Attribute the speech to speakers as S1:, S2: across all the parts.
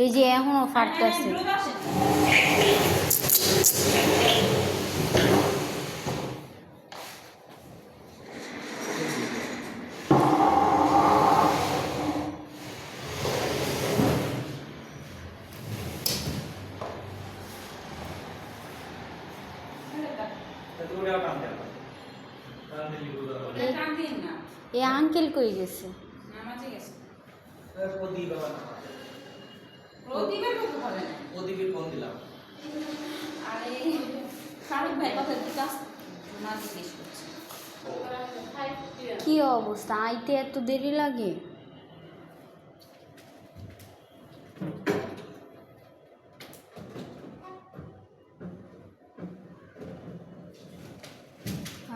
S1: এই যে এখনো ফাটতেছে। এ আঙ্কেল কই গেছে? কি অবস্থা, আইতে এত দেরি লাগে?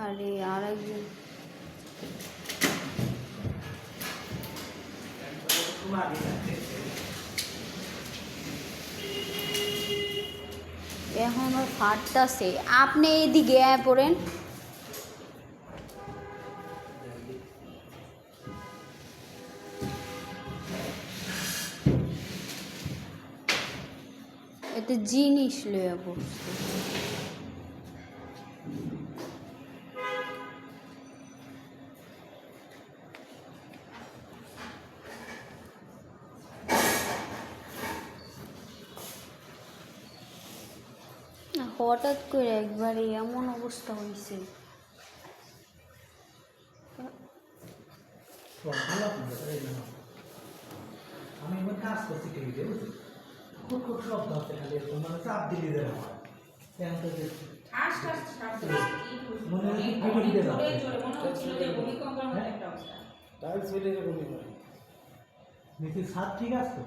S1: আরে আর একজন এখনো ফাটতাছে। আপনি এদিকে পড়েন। এতে জিনিস লইয়া পড়ছে। হঠাৎ করে একবারে এমন অবস্থা হয়েছে।
S2: আমি এবার কাজ করছি টিভিতে, খুব খুব শব্দ হচ্ছে খালি, মানে চাপ দিলি দেয় আমার ছাদ ঠিক আছে।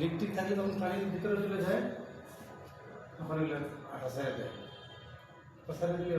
S2: লিকটিক থাকলে তখন পানির ভিতরে চলে যায়, তখন আটা ছেড়ে দেয়, ছেড়ে দিলে